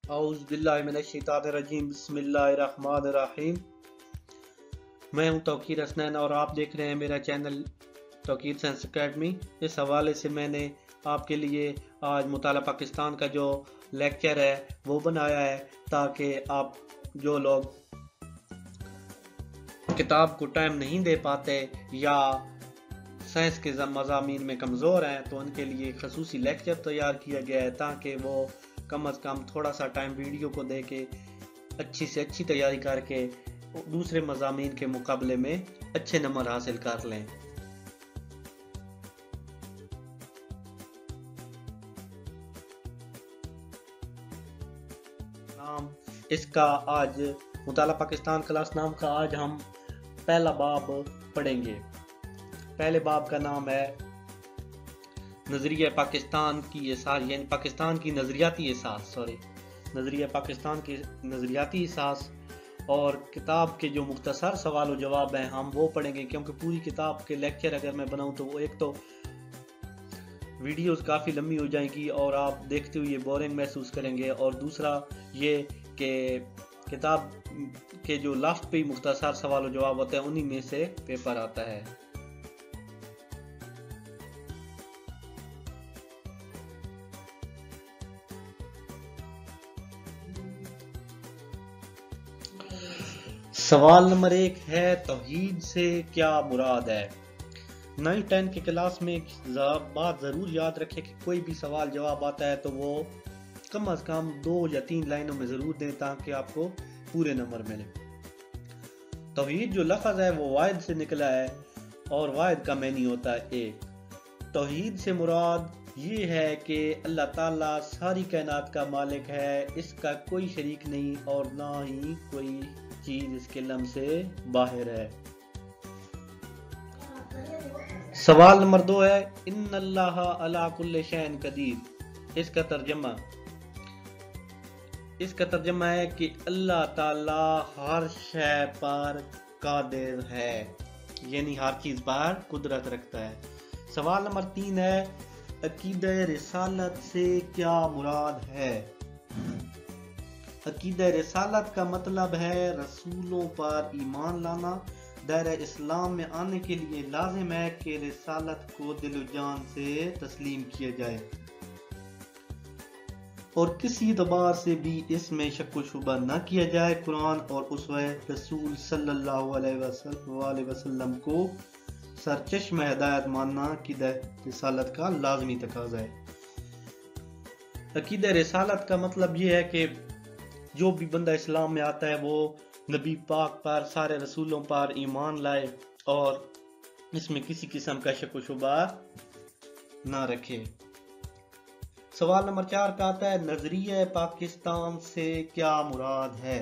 اعوذ باللہ من الشیطان الرجیم بسم اللہ الرحمن الرحیم۔ میں ہوں توقیر حسنین اور آپ دیکھ رہے ہیں میرا چینل توقیر سائنس اکیڈمی۔ اس حوالے سے میں نے آپ کے لیے آج مطالعہ پاکستان کا جو لیکچر ہے وہ بنایا ہے تاکہ آپ جو لوگ کتاب کو ٹائم نہیں دے پاتے یا سائنس کے مضامین میں کمزور ہیں تو ان کے لیے خصوصی لیکچر تیار کیا گیا ہے تاکہ وہ کم از کم تھوڑا سا ٹائم ویڈیو کو دے کے اچھی سے اچھی تیاری کر کے دوسرے مضامین کے مقابلے میں اچھے نمبر حاصل کر لیں۔ اس کا آج مطالعہ پاکستان کلاس نام کا آج ہم پہلا باب پڑھیں گے۔ پہلے باب کا نام ہے نظریہ پاکستان کی اساس، یعنی پاکستان کی نظریاتی اساس، نظریہ پاکستان کی نظریاتی اساس۔ اور کتاب کے جو مختصر سوال و جواب ہیں ہم وہ پڑھیں گے، کیونکہ پوری کتاب کے لیکچر اگر میں بناؤں تو وہ ایک تو ویڈیوز کافی لمبی ہو جائیں گی اور آپ دیکھتے ہوئے بورنگ محسوس کریں گے، اور دوسرا یہ کہ کتاب کے جو لاسٹ پہ مختصر سوال و جواب ہوتے ہیں انہی میں سے پیپر آتا ہے۔ سوال نمبر 1 ہے توحید سے کیا مراد ہے؟ 9-10 کے کلاس میں ایک بات ضرور یاد رکھے کہ کوئی بھی سوال جواب آتا ہے تو وہ کم از کم 2 یا 3 لائنوں میں ضرور دیں تاکہ آپ کو پورے نمبر ملے۔ توحید جو لفظ ہے وہ واحد سے نکلا ہے اور واحد کا معنی ہوتا ہے ایک۔ توحید سے مراد یہ ہے کہ اللہ تعالیٰ ساری کائنات کا مالک ہے، اس کا کوئی شریک نہیں اور نہ ہی کوئی چیز اس کے علم سے باہر ہے۔ سوال نمبر 2 ہے ان اللہ علی کل شیء قدیر۔ اس کا ترجمہ ہے کہ اللہ تعالیٰ ہر شے پر قادر ہے، یعنی ہر چیز پر قدرت رکھتا ہے۔ سوال نمبر 3 ہے عقیدہ رسالت سے کیا مراد ہے؟ عقیدہ رسالت کا مطلب ہے رسولوں پر ایمان لانا۔ دائرہ اسلام میں آنے کے لیے لازم ہے کہ رسالت کو دل و جان سے تسلیم کیا جائے اور کسی اعتبار سے بھی اس میں شک و شبہ نہ کیا جائے۔ قرآن اور اسوہ رسول صلی اللہ علیہ وسلم کو سرچشمہ ہدایت ماننا عقیدہ رسالت کا لازمی تقاضا ہے۔ عقیدہ رسالت کا مطلب یہ ہے کہ جو بھی بندہ اسلام میں آتا ہے وہ نبی پاک پر، سارے رسولوں پر ایمان لائے اور اس میں کسی قسم کا شک و شبہ نہ رکھے۔ سوال نمبر 4 کا آتا ہے نظریہ پاکستان سے کیا مراد ہے؟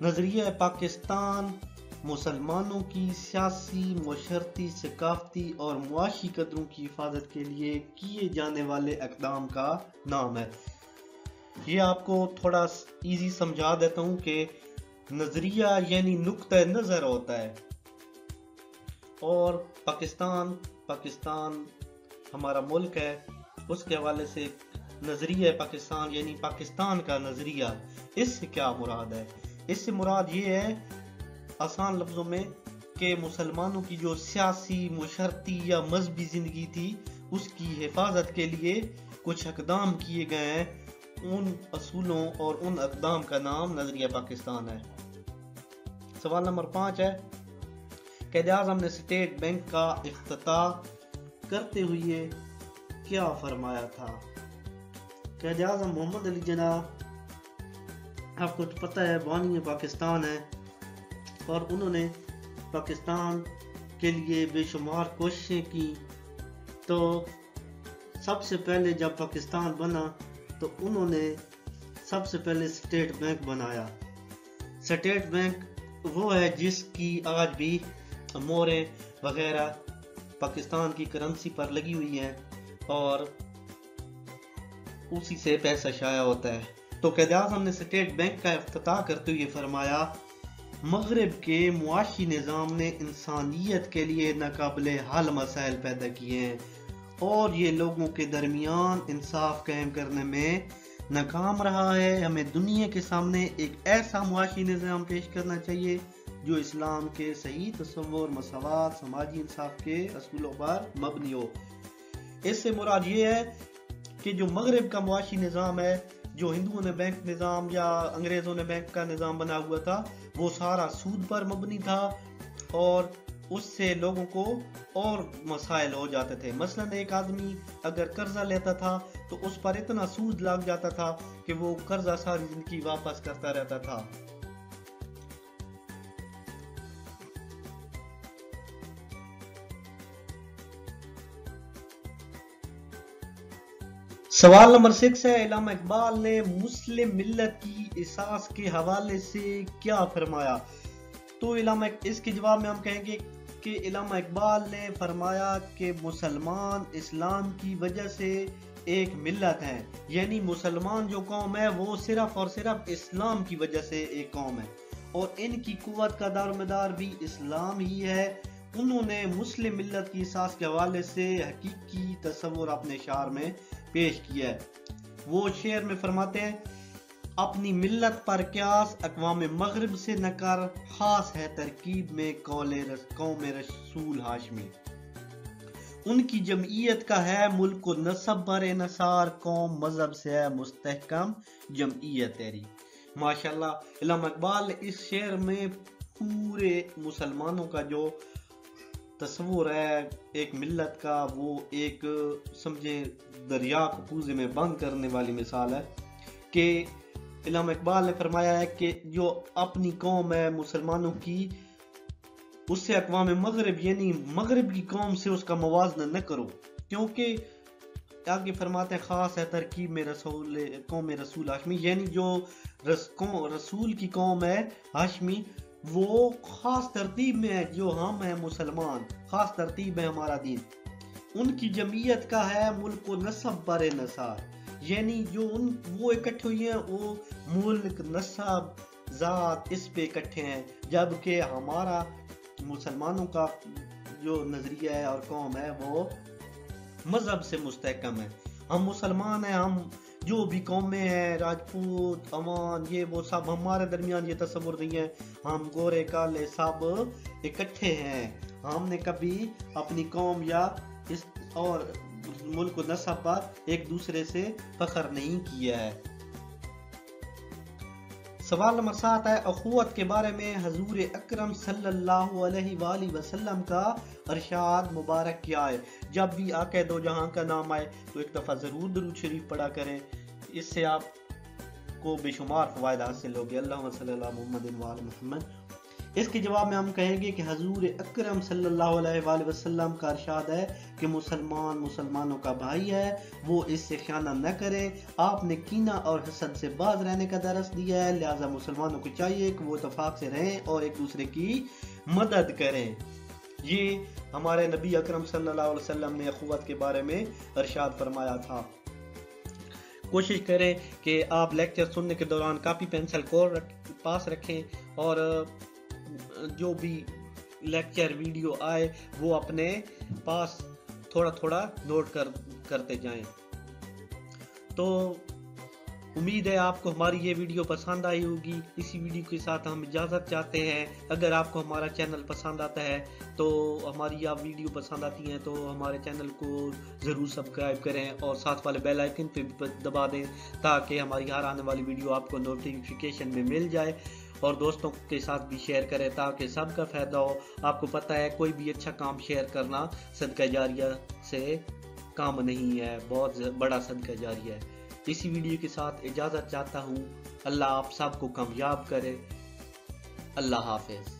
نظریہ پاکستان مسلمانوں کی سیاسی، معاشرتی، ثقافتی اور معاشی قدروں کی حفاظت کے لیے کیے جانے والے اقدام کا نام ہے۔ یہ آپ کو تھوڑا ایزی سمجھا دیتا ہوں کہ نظریہ یعنی نقطہ نظر ہوتا ہے، اور پاکستان ہمارا ملک ہے، اس کے حوالے سے نظریہ پاکستان یعنی پاکستان کا نظریہ، اس سے کیا مراد ہے؟ اس سے مراد یہ ہے آسان لفظوں میں کہ مسلمانوں کی جو سیاسی، معاشرتی یا مذہبی زندگی تھی اس کی حفاظت کے لیے کچھ اقدام کیے گئے ہیں، ان اصولوں اور ان اقدام کا نام نظریہ پاکستان ہے۔ سوال نمبر 5 ہے قائد اعظم نے اسٹیٹ بینک کا افتتاح کرتے ہوئے کیا فرمایا تھا؟ قائد اعظم محمد علی جناح آپ کو پتہ ہے بانی پاکستان ہے اور انہوں نے پاکستان کے لیے بے شمار کوششیں کی۔ تو سب سے پہلے جب پاکستان بنا تو انہوں نے سب سے پہلے اسٹیٹ بینک بنایا۔ اسٹیٹ بینک وہ ہے جس کی آج بھی موریں وغیرہ پاکستان کی کرنسی پر لگی ہوئی ہیں اور اسی سے پیسہ شائع ہوتا ہے۔ تو قائد اعظم نے اسٹیٹ بینک کا افتتاح کرتے ہوئے فرمایا مغرب کے معاشی نظام نے انسانیت کے لیے ناقابل حل مسائل پیدا کیے ہیں اور یہ لوگوں کے درمیان انصاف قائم کرنے میں ناکام رہا ہے۔ ہمیں دنیا کے سامنے ایک ایسا معاشی نظام پیش کرنا چاہیے جو اسلام کے صحیح تصور، مساوات، سماجی انصاف کے اصولوں پر مبنی ہو۔ اس سے مراد یہ ہے کہ جو مغرب کا معاشی نظام ہے، جو ہندوؤں نے بینک نظام یا انگریزوں نے بینک کا نظام بنا ہوا تھا، وہ سارا سود پر مبنی تھا اور اس سے لوگوں کو اور مسائل ہو جاتے تھے۔ مثلا ایک آدمی اگر قرضہ لیتا تھا تو اس پر اتنا سود لگ جاتا تھا کہ وہ قرضہ ساری زندگی واپس کرتا رہتا تھا۔ سوال نمبر 6 ہے، علامہ اقبال نے مسلم ملت کی اساس کے حوالے سے کیا فرمایا؟ تو اس کے جواب میں ہم کہیں گے کہ علامہ اقبال نے فرمایا کہ مسلمان اسلام کی وجہ سے ایک ملت ہے، یعنی مسلمان جو قوم ہے وہ صرف اور صرف اسلام کی وجہ سے ایک قوم ہے اور ان کی قوت کا دار و مدار بھی اسلام ہی ہے۔ انہوں نے مسلم ملت کی اساس کے حوالے سے حقیقی تصور اپنے شعر میں پیش کیا ہے۔ وہ شعر میں فرماتے ہیں، اپنی ملت پر قیاس اقوام مغرب سے نہ کر، خاص ہے ترکیب میں قوم رسول ہاشمی۔ ان کی جمعیت کا ہے ملک و نسب بر انحصار، قوم مذہب سے ہے مستحکم جمعیت تیری۔ ماشاءاللہ علامہ اقبال نے اس شعر میں پورے مسلمانوں کا جو تصور ہے ایک ملت کا، وہ ایک سمجھے دریا کو کوزے میں بند کرنے والی مثال ہے کہ علامہ اقبال نے فرمایا ہے کہ جو اپنی قوم ہے مسلمانوں کی، اس سے اقوام مغرب یعنی مغرب کی قوم سے اس کا موازنہ نہ کرو، کیونکہ آگے فرماتے ہیں خاص ہے ترکیب میں قوم رسول ہاشمی، یعنی جو رسول کی قوم ہے ہاشمی وہ خاص ترتیب میں ہے، جو ہم ہیں مسلمان خاص ترتیب ہے ہمارا دین۔ ان کی جمعیت کا ہے ملک و نسب بر انحصار، یعنی جو وہ اکٹھے ہوئی ہیں وہ ملک نسب ذات اس پہ اکٹھے ہیں، جبکہ ہمارا مسلمانوں کا جو نظریہ ہے اور قوم ہے وہ مذہب سے مستحکم ہے۔ ہم مسلمان ہیں، ہم جو بھی قومیں ہیں راجپوت عوان یہ وہ سب ہمارے درمیان یہ تصور نہیں ہے، ہم گورے کالے سب اکٹھے ہیں۔ ہم نے کبھی اپنی قوم یا اس اور ملک و نسب پر ایک دوسرے سے فخر نہیں کیا ہے۔ سوال نمبر 7 ہے، اخوت کے بارے میں حضور اکرم صلی اللہ علیہ وآلہ وسلم کا ارشاد مبارک کیا ہے؟ جب بھی آقا دو جہاں کا نام آئے تو ایک دفعہ ضرور درود شریف پڑھا کریں، اس سے آپ کو بے شمار فوائد حاصل ہوگی۔ اللہم صلی اللہ محمد وآل محمد۔ اس کے جواب میں ہم کہیں گے کہ حضور اکرم صلی اللہ علیہ وآلہ وسلم کا ارشاد ہے کہ مسلمان مسلمانوں کا بھائی ہے، وہ اس سے خیانت نہ کرے۔ آپ نے کینہ اور حسد سے باز رہنے کا درس دیا ہے، لہذا مسلمانوں کو چاہیے کہ وہ اتفاق سے رہیں اور ایک دوسرے کی مدد کریں۔ یہ ہمارے نبی اکرم صلی اللہ علیہ وسلم نے اخوت کے بارے میں ارشاد فرمایا تھا۔ کوشش کریں کہ آپ لیکچر سننے کے دوران کاپی پینسل کو پاس رکھیں اور جو بھی لیکچر ویڈیو آئے وہ اپنے پاس تھوڑا تھوڑا نوٹ کرتے جائیں۔ تو امید ہے آپ کو ہماری یہ ویڈیو پسند آئی ہوگی۔ اسی ویڈیو کے ساتھ ہم اجازت چاہتے ہیں۔ اگر آپ کو ہمارا چینل پسند آتا ہے تو ہماری آپ ویڈیو پسند آتی ہیں تو ہمارے چینل کو ضرور سبسکرائب کریں اور ساتھ والے بیل آئیکن پہ دبا دیں تاکہ ہماری ہر آنے والی ویڈیو آپ کو نوٹیفیکیشن میں مل جائے، اور دوستوں کے ساتھ بھی شیئر کریں تاکہ سب کا فائدہ ہو۔ آپ کو پتہ ہے کوئی بھی اچھا کام شیئر کرنا صدقہ جاریہ سے کام نہیں ہے، بہت بڑا صدقہ جاریہ ہے۔ اسی ویڈیو کے ساتھ اجازت چاہتا ہوں۔ اللہ آپ سب کو کامیاب کرے۔ اللہ حافظ۔